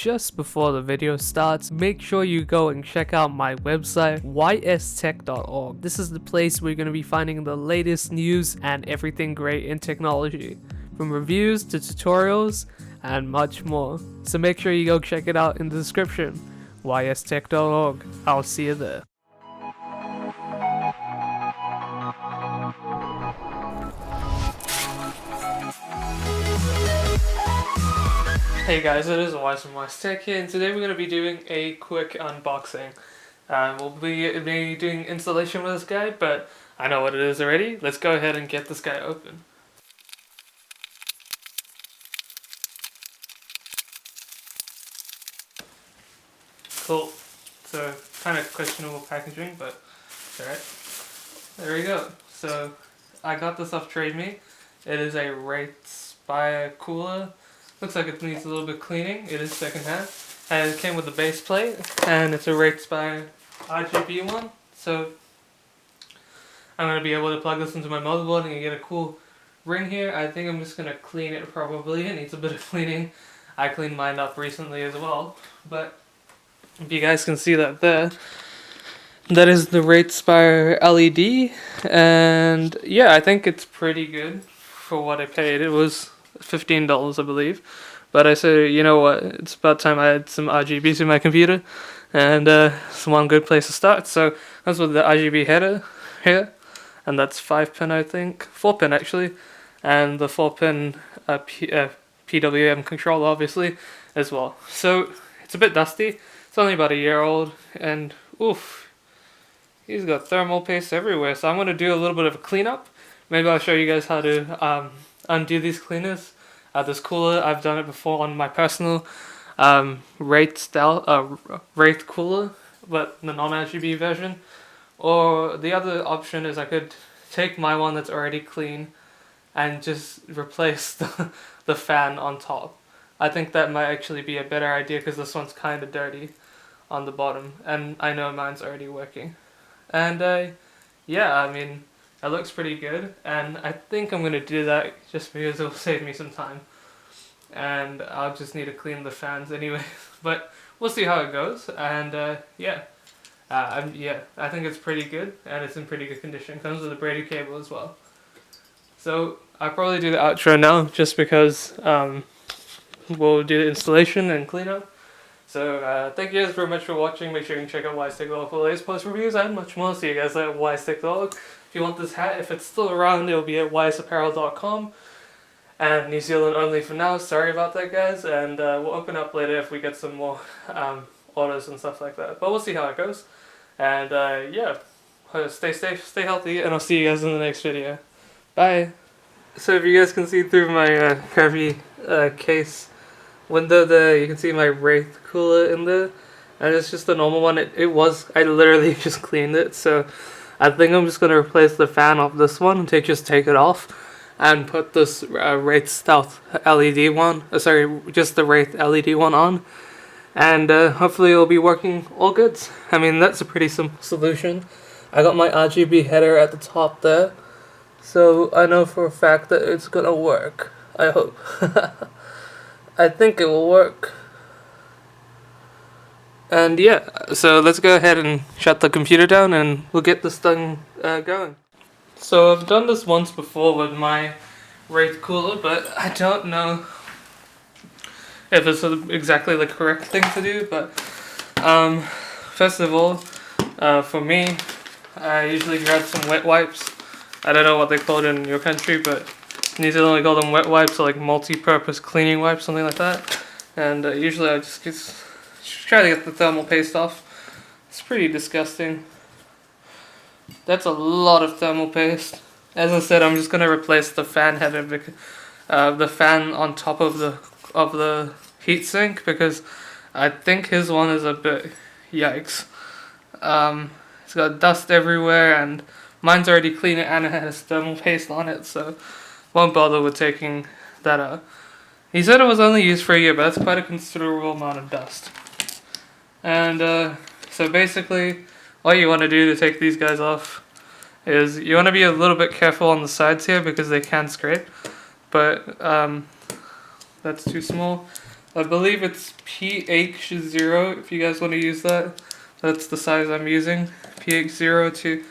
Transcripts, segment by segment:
just before the video starts, make sure you go and check out my website, ystech.org. This is the place where you're going to be finding the latest news and everything great in technology, from reviews to tutorials and much more. So make sure you go check it out in the description, ystech.org. I'll see you there. Hey guys, it is Wise from Tech here, and today we're going to be doing a quick unboxing. We'll be doing installation with this guy, but I know what it is already. Let's go ahead and get this guy open. Cool. So, kind of questionable packaging, but it's alright. There we go. So, I got this off TradeMe. It is a Wraith Spire cooler. Looks like it needs a little bit cleaning. It is secondhand. And it came with the base plate. And it's a Wraith Spire RGB one. So I'm going to be able to plug this into my motherboard and get a cool ring here. I think I'm just going to clean it probably. It needs a bit of cleaning. I cleaned mine up recently as well. But if you guys can see that there, that is the Wraith Spire LED. And yeah, I think it's pretty good for what I paid. It was $15, I believe, but I said, you know what, it's about time I had some RGBs in my computer, and it's one good place to start. So that's with the RGB header here, and that's 5-pin, I think, 4-pin actually, and the 4-pin PWM controller obviously as well. So it's a bit dusty. It's only about a year old, and oof, he's got thermal paste everywhere. So I'm going to do a little bit of a cleanup. Maybe I'll show you guys how to undo these cleaners. This cooler, I've done it before on my personal Wraith cooler, but the non-RGB version. Or the other option is I could take my one that's already clean and just replace the fan on top. I think that might actually be a better idea because this one's kind of dirty on the bottom, and I know mine's already working. And yeah, I mean, it looks pretty good, and I think I'm going to do that just because it will save me some time. And I'll just need to clean the fans anyway, but we'll see how it goes. And yeah, I think it's pretty good, and it's in pretty good condition. Comes with a braided cable as well. So I'll probably do the outro now, just because we'll do the installation and cleanup. So thank you guys very much for watching. Make sure you can check out ystech.org for the latest post reviews and much more. See you guys at ystech.org. If you want this hat, if it's still around, it'll be at ysapparel.com. And New Zealand only for now. Sorry about that, guys. And we'll open up later if we get some more orders and stuff like that. But we'll see how it goes. And yeah, stay safe, stay healthy, and I'll see you guys in the next video. Bye. So if you guys can see through my heavy case window there, you can see my Wraith cooler in there. And it's just a normal one. I literally just cleaned it. So I think I'm just going to replace the fan of this one and just take it off and put this Wraith Stealth LED one, just the Wraith LED one on, and hopefully it'll be working all good. I mean, that's a pretty simple solution. I got my RGB header at the top there, so I know for a fact that it's going to work. I hope. I think it will work. And yeah, so let's go ahead and shut the computer down and we'll get this thing going. So I've done this once before with my Wraith cooler, but I don't know if it's exactly the correct thing to do. But first of all, for me, I usually grab some wet wipes. I don't know what they call it in your country, but in New Zealand we call them wet wipes, or like multi-purpose cleaning wipes, something like that. And usually I just try to get the thermal paste off. It's pretty disgusting. That's a lot of thermal paste. As I said, I'm just gonna replace the fan header, the fan on top of the heatsink, because I think his one is a bit yikes. It's got dust everywhere, and mine's already clean and it has thermal paste on it, so won't bother with taking that out. He said it was only used for a year, but that's quite a considerable amount of dust. And so basically, all you want to do to take these guys off is you want to be a little bit careful on the sides here because they can scrape, but that's too small. I believe it's PH0 if you guys want to use that. That's the size I'm using. PH0 to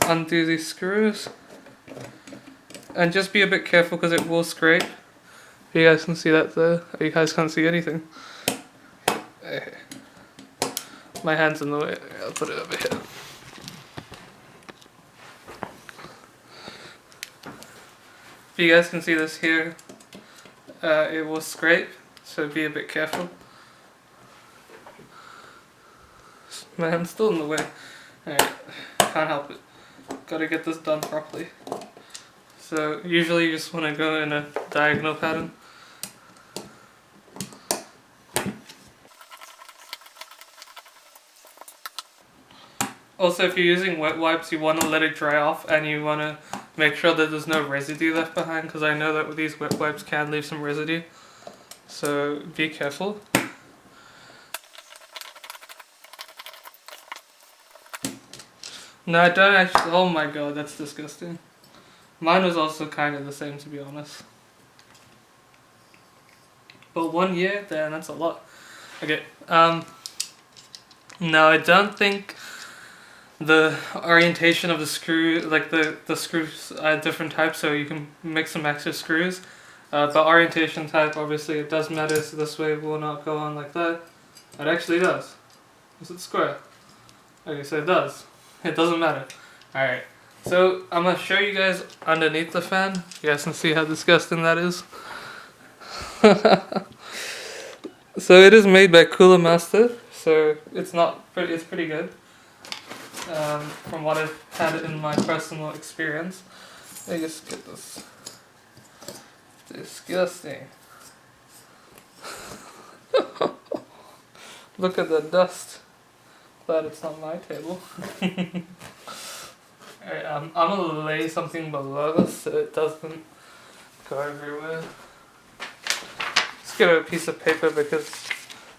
undo these screws. And just be a bit careful because it will scrape. You guys can see that there. You guys can't see anything. My hand's in the way. I'll put it over here. If you guys can see this here, it will scrape, so be a bit careful. My hand's still in the way. Alright, can't help it. Gotta get this done properly. So usually you just want to go in a diagonal pattern. Also, if you're using wet wipes, you want to let it dry off and you want to make sure that there's no residue left behind, because I know that with these wet wipes can leave some residue. So be careful. No, I don't actually. Oh my god, that's disgusting. Mine was also kind of the same, to be honest. But 1 year, then that's a lot. Okay. No, I don't think the orientation of the screw, like the screws are different types, so you can mix and match the screws. But orientation type, obviously, it does matter. So this way will not go on like that. It actually does. Is it square? Okay, so it does. It doesn't matter. Alright, so I'm going to show you guys underneath the fan. You guys can see how disgusting that is. So it is made by Cooler Master, so it's pretty good. From what I've had in my personal experience. Let me just get this. Disgusting. Look at the dust. Glad it's not my table. Alright, I'm gonna lay something below this so it doesn't go everywhere. Let's get a piece of paper because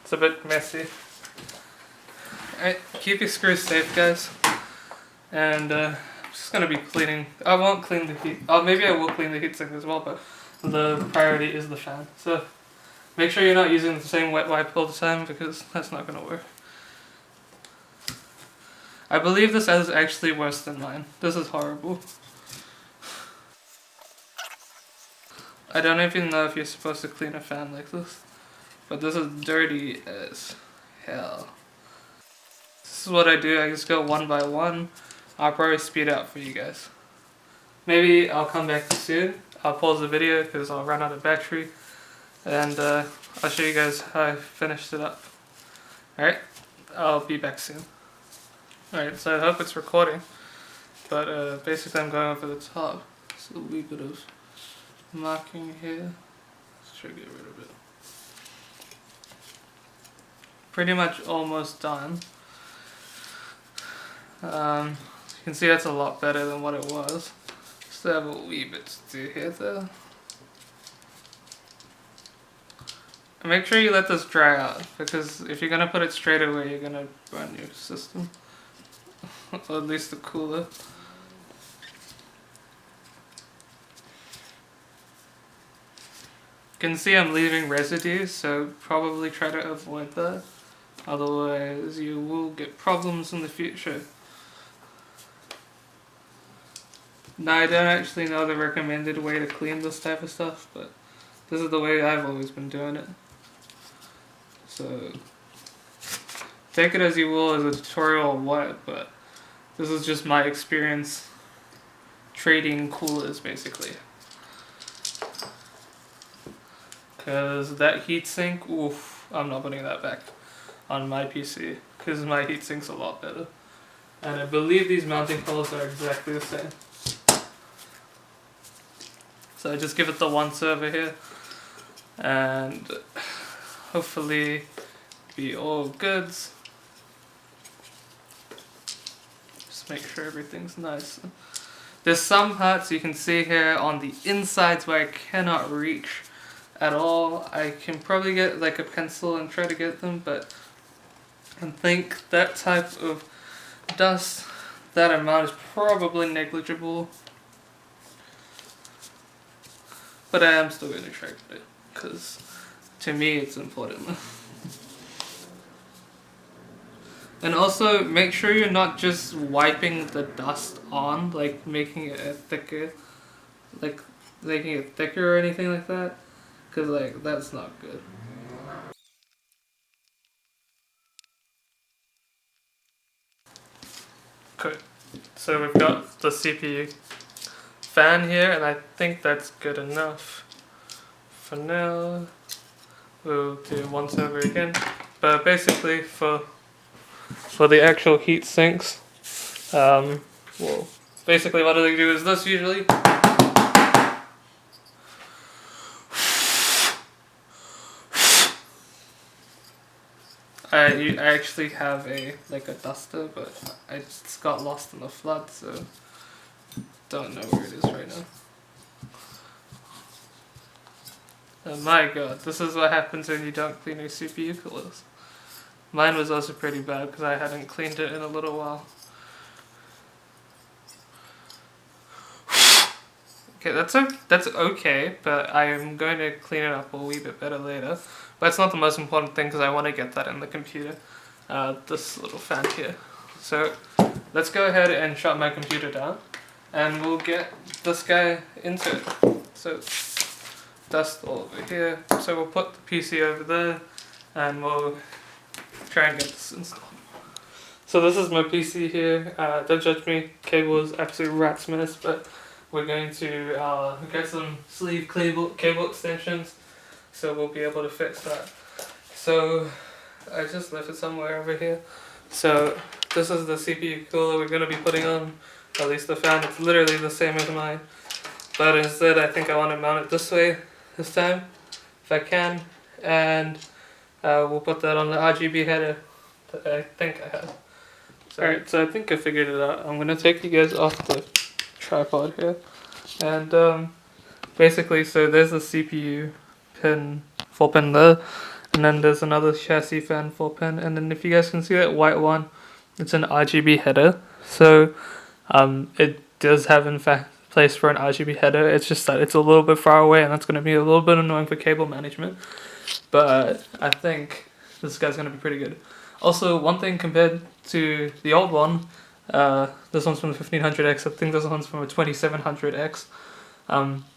it's a bit messy. Alright, keep your screws safe, guys. And I'm just gonna be cleaning. I won't clean the heat. Oh, maybe I will clean the heatsink as well, but the priority is the fan. So make sure you're not using the same wet wipe all the time because that's not gonna work. I believe this is actually worse than mine. This is horrible. I don't even know if you're supposed to clean a fan like this, but this is dirty as hell. This is what I do. I just go one by one. I'll probably speed up for you guys. Maybe I'll come back soon. I'll pause the video because I'll run out of battery, and I'll show you guys how I finished it up. Alright, I'll be back soon. Alright, so I hope it's recording, but basically I'm going over the top. Just a wee bit of marking here. Let's try to get rid of it. Pretty much almost done. You can see that's a lot better than what it was. Still have a wee bit to do here though. And make sure you let this dry out, because if you're gonna put it straight away, you're gonna burn your system. Or at least the cooler. You can see I'm leaving residue, so probably try to avoid that. Otherwise you will get problems in the future. Now I don't actually know the recommended way to clean this type of stuff, but this is the way I've always been doing it. So take it as you will as a tutorial or what, but this is just my experience trading coolers basically. Because that heatsink, oof, I'm not putting that back on my PC because my heatsink's a lot better. And I believe these mounting holes are exactly the same. So I just give it the once over here and hopefully be all goods. Just make sure everything's nice. There's some parts you can see here on the insides where I cannot reach at all. I can probably get like a pencil and try to get them, but I think that type of dust, that amount is probably negligible. But I am still going to try to get it, because to me it's important. And also make sure you're not just wiping the dust on, like making it thicker, like making it thicker or anything like that, because like that's not good. Okay, so we've got the CPU fan here, and I think that's good enough. For now, we'll do once over again. But basically, for the actual heat sinks, well, basically what they do is this usually. I actually have a duster, but I just got lost in the flood, so don't know where it is right now. Oh my god, this is what happens when you don't clean your CPU coolers. Mine was also pretty bad because I hadn't cleaned it in a little while. Okay, that's okay, but I am going to clean it up a wee bit better later. But it's not the most important thing because I want to get that in the computer. This little fan here. So let's go ahead and shut my computer down, and we'll get this guy into it. So dust all over here. So we'll put the PC over there, and we'll try and get this installed. So this is my PC here. Don't judge me. Cable is absolute rat's mess, but we're going to get some sleeve cable extensions, so we'll be able to fix that. So I just left it somewhere over here. So this is the CPU cooler we're going to be putting on, at least the fan. It's literally the same as mine, but instead I think I want to mount it this way this time, if I can, and we'll put that on the RGB header that I think I have. Alright, so I think I figured it out. I'm going to take you guys off the tripod here, and basically, so there's a CPU pin, 4-pin there, and then there's another chassis fan 4-pin, and then if you guys can see that white one, it's an RGB header. So it does have in fact place for an RGB header. It's just that it's a little bit far away, and that's going to be a little bit annoying for cable management, but I think this guy's going to be pretty good. Also, one thing compared to the old one, this one's from the 1500X, I think this one's from a 2700X.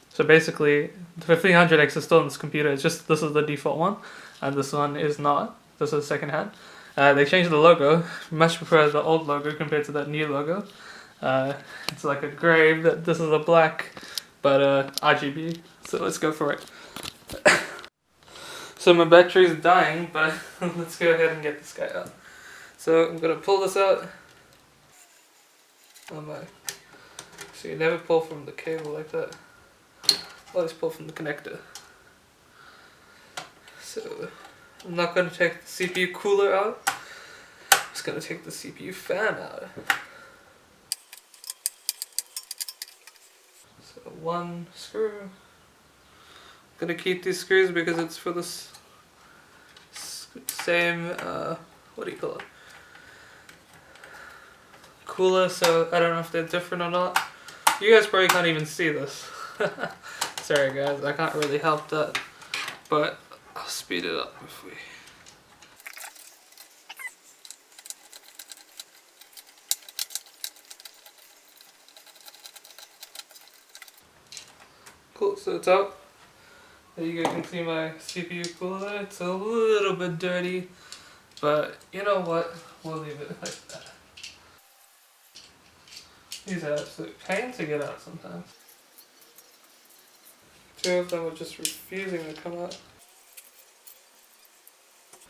So basically, the 1500X is still in this computer, it's just this is the default one, and this one is not. This is second hand. They changed the logo, much prefer the old logo compared to that new logo. It's like a grey, this is a black, but RGB, so let's go for it. So my battery's dying, but let's go ahead and get this guy out. So I'm gonna pull this out. Oh my. So you never pull from the cable like that. Always pull from the connector. So I'm not gonna take the CPU cooler out. I'm just gonna take the CPU fan out. So one screw. I'm gonna keep these screws because it's for this same, what do you call it? Cooler, so I don't know if they're different or not. You guys probably can't even see this. Sorry guys, I can't really help that, but I'll speed it up if we... Cool, so it's out. You guys can see my CPU cooler. It's a little bit dirty, but you know what? We'll leave it like that. These are absolute pain to get out sometimes. Two of them are just refusing to come out.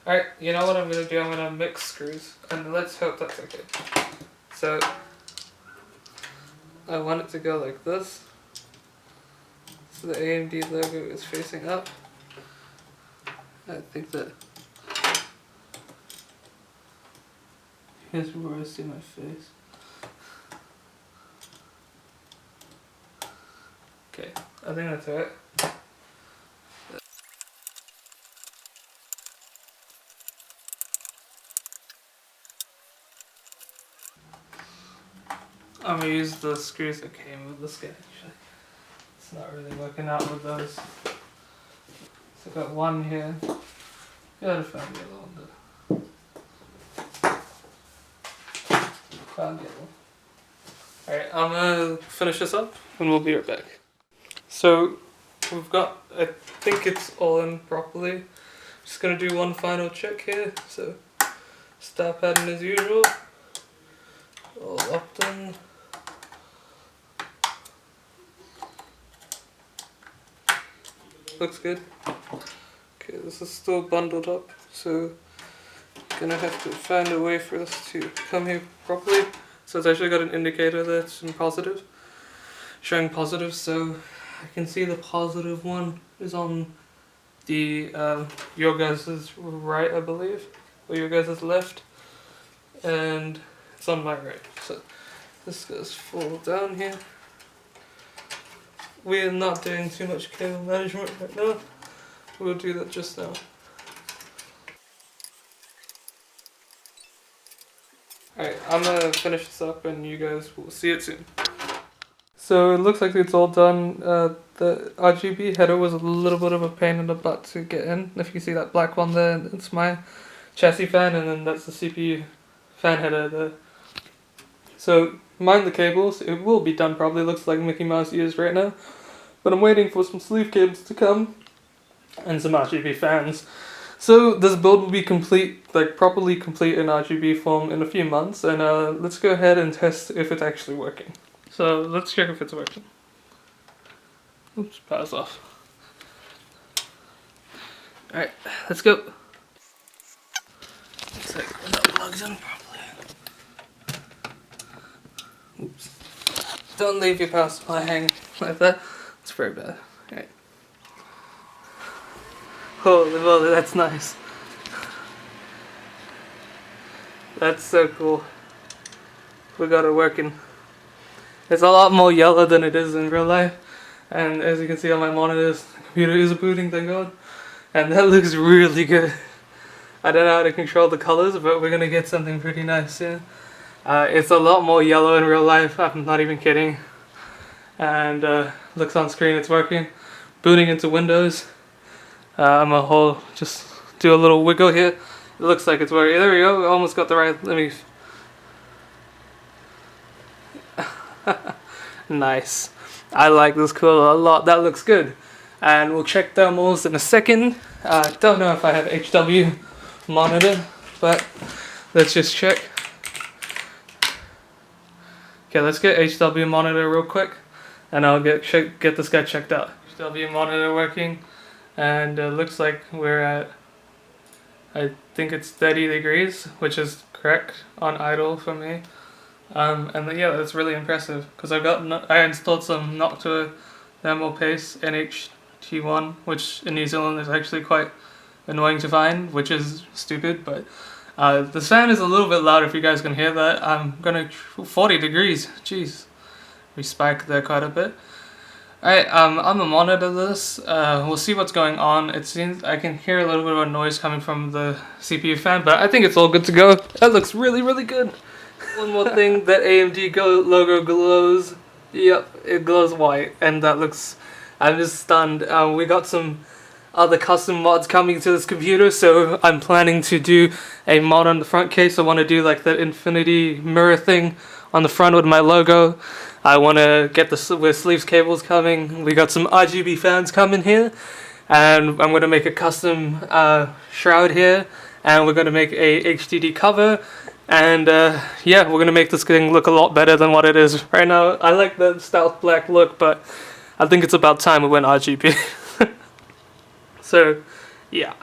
Alright, you know what I'm going to do? I'm going to mix screws, and let's hope that's okay. So, I want it to go like this. So the AMD logo is facing up. I think that... You guys will always see my face. Okay, I think that's it. I'm gonna use the screws that came with this guy actually. It's not really working out with those. So I've got one here. Gotta find yellow on the. Found yellow. Alright, I'm gonna finish this up and we'll be right back. So we've got, I think it's all in properly. Just gonna do one final check here. So star pattern as usual. All locked in. Looks good. Okay, this is still bundled up, so gonna have to find a way for this to come here properly. So it's actually got an indicator that's in positive, showing positive, so I can see the positive one is on the your guys' right, I believe, or your guys' left, and it's on my right. So this goes full down here. We're not doing too much cable management right now. We'll do that just now. Alright, I'm gonna finish this up and you guys will see it soon. So it looks like it's all done. The RGB header was a little bit of a pain in the butt to get in. If you see that black one there, it's my chassis fan, and then that's the CPU fan header there. So mind the cables, it will be done probably, looks like Mickey Mouse ears right now. But I'm waiting for some sleeve cables to come and some RGB fans. So this build will be complete, like properly complete in RGB form in a few months, and let's go ahead and test if it's actually working. So let's check if it's working. Oops, power's off. Alright, let's go. Looks like we're not plugged in properly. Oops. Don't leave your power supply hanging like that. It's very bad. Alright. Holy moly, that's nice. That's so cool. We got it working. It's a lot more yellow than it is in real life. And as you can see on my monitors, the computer is booting, thank God. And that looks really good. I don't know how to control the colors, but we're gonna get something pretty nice soon. It's a lot more yellow in real life, I'm not even kidding. And looks on screen, it's working. Booting into Windows. I'm a whole, just do a little wiggle here. It looks like it's working. There we go, we almost got the right, let me... Nice. I like this cooler a lot, that looks good. And we'll check thermals in a second. Don't know if I have HW monitor, but let's just check. Okay, let's get HW monitor real quick, and I'll get this guy checked out. HW monitor working, and it looks like we're at, I think it's 30 degrees, which is correct on idle for me. And yeah, that's really impressive, because I installed some Noctua thermal paste NHT1, which in New Zealand is actually quite annoying to find, which is stupid, but this fan is a little bit loud if you guys can hear that. I'm gonna 40 degrees, jeez, we spiked there quite a bit. Alright, I'm gonna monitor this. We'll see what's going on. It seems I can hear a little bit of a noise coming from the CPU fan, but I think it's all good to go. That looks really, really good. One more thing, that AMD logo glows. Yep, it glows white, and that looks... I'm just stunned. We got some other custom mods coming to this computer, so I'm planning to do a mod on the front case. I want to do like that infinity mirror thing on the front with my logo. I want to get the with sleeves cables coming. We got some RGB fans coming here, and I'm going to make a custom shroud here, and we're going to make a HDD cover. And yeah, we're gonna make this thing look a lot better than what it is right now. I like the stealth black look, but I think it's about time we went RGB. So, yeah.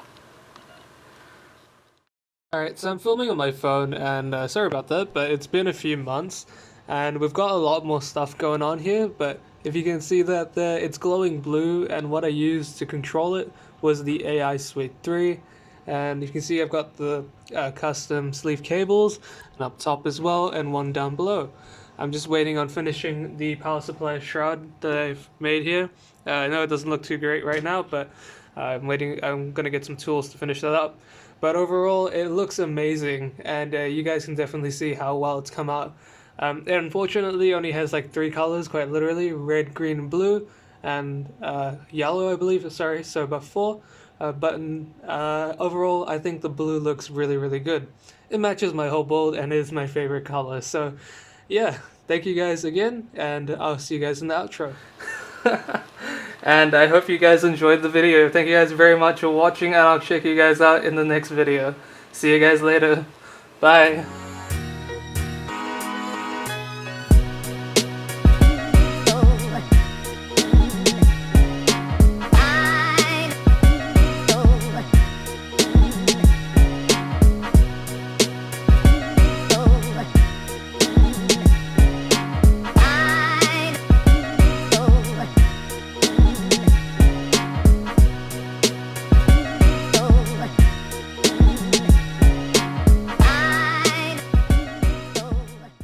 Alright, so I'm filming on my phone, and sorry about that, but it's been a few months, and we've got a lot more stuff going on here, but if you can see that there, it's glowing blue, and what I used to control it was the AI Suite 3. And you can see I've got the custom sleeve cables, and up top as well, and one down below. I'm just waiting on finishing the power supply shroud that I've made here. I know it doesn't look too great right now, but I'm gonna get some tools to finish that up. But overall, it looks amazing, and you guys can definitely see how well it's come out. It unfortunately only has like 3 colors, quite literally, red, green, and blue, and yellow, I believe, sorry, so about 4. button. Overall, I think the blue looks really, really good. It matches my whole build and is my favorite color. So, yeah, thank you guys again, and I'll see you guys in the outro. And I hope you guys enjoyed the video. Thank you guys very much for watching, and I'll check you guys out in the next video. See you guys later. Bye.